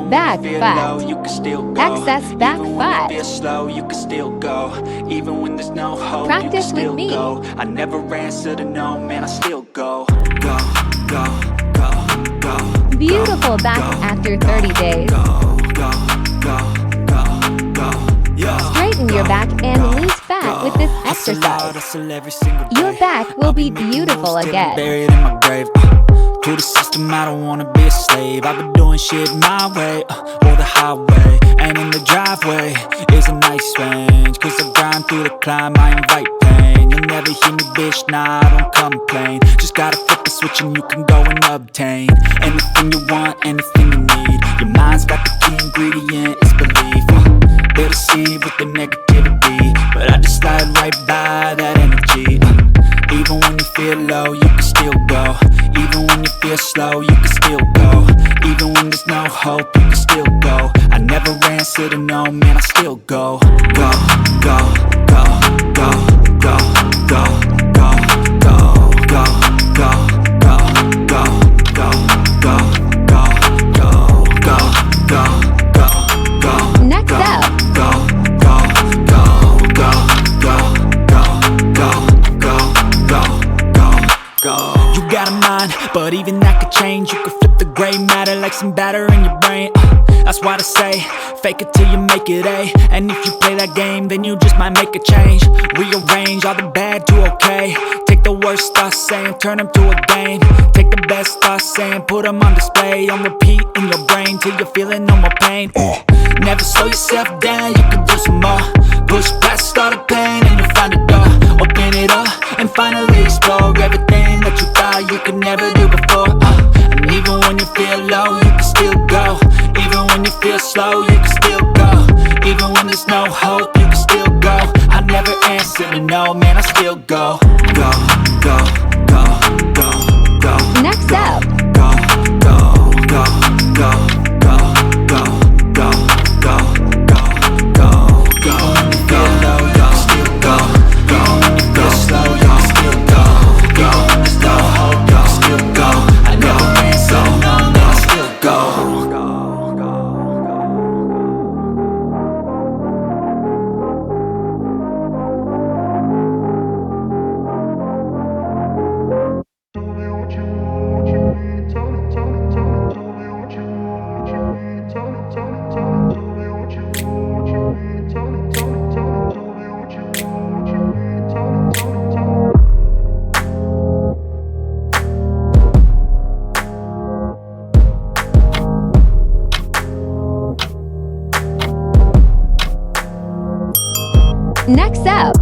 back fat, excess back fat. Practice with me. I never answer to no, man, I still go. Beautiful back after 30 days. Straighten your back and lose fat with this exercise. Your back will be beautiful again. Buried in my grave. To the system, I don't wanna be a slave. I've been doing shit my way, or the highway. And in the driveway is a nice range, cause I grind through the climb, I invite pain. You'll never hear me, bitch, nah, I don't complain. Just gotta flip the switch and you can go and obtain anything you want, anything you need. Your mind's got the key ingredient, it's belief. They deceive with the negativity, but I just slide right by that energy. Even when you feel low, you can still go. Even when you feel slow, you can still go. Even when there's no hope, you can still go. I never answer to no, man, I still go. Go, go, go, go, go, go, go, go, go, go, go, go, go, go, go, go, go, go. Next up, Go, go, go, go, go, go, go, go, go, go. You got a mind, but even that could change. You could flip the gray matter like some batter in your brain. That's why they say, fake it till you make it A. And if you play that game, then you just might make a change. Rearrange all the bad to okay. Take the worst thoughts saying, turn them to a game. Take the best thoughts saying, put them on display. On repeat in your brain till you're feeling no more pain. Never slow yourself down, you can do some more. Push past all the pain and you'll find a door. Open it up and finally explore everything that you thought you could never do before. And even when you feel low, you can still go. Even when you feel slow, you can still go. Even when there's no hope, you can still go. I never answer to no, man, I still go. Go, go, go, go, go. next up, Go, go, go, go, go, go, go, go, go, go, go. When you feel low, you can still go. Even when you feel slow, you can still go. Even when there's no hope, you can still go. I never answer to no, man, I still go. next up,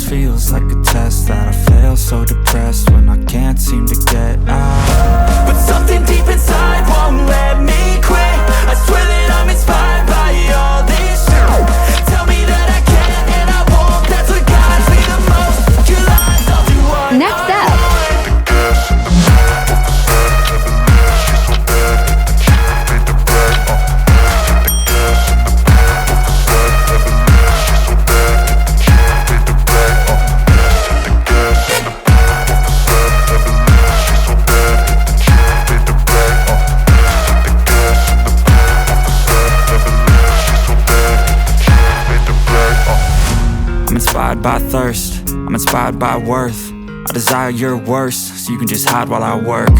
feels like a test that I fail. So depressed when I can't seem to get out. But something deep inside won't let me quit. I swear that I'm inspired by all this shit. Tell me that I can and I won't. That's what guides me the most. Your lies, I'll do what Next I up, want. I'm inspired by thirst, I'm inspired by worth. I desire your worst, so you can just hide while I work.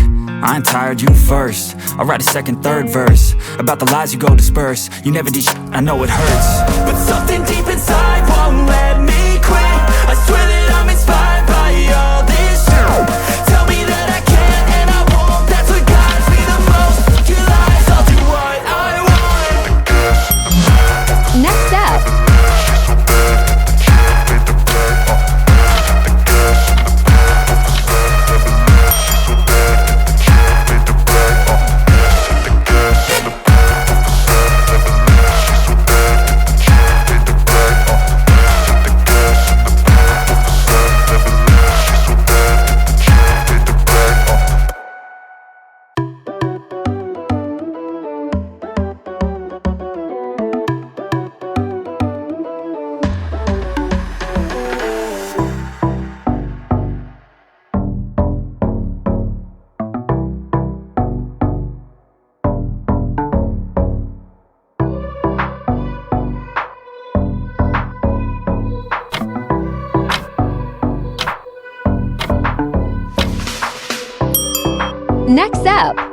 I ain't tired, you first. I'll write a second, third verse about the lies you go disperse. You never did shit, I know it hurts. But something deep inside won't let me quit. I swear that I'm inspired by all this shit. Tell me that I can and I won't. That's what guides me the most. Your lies, I'll do what I want. next up, next up.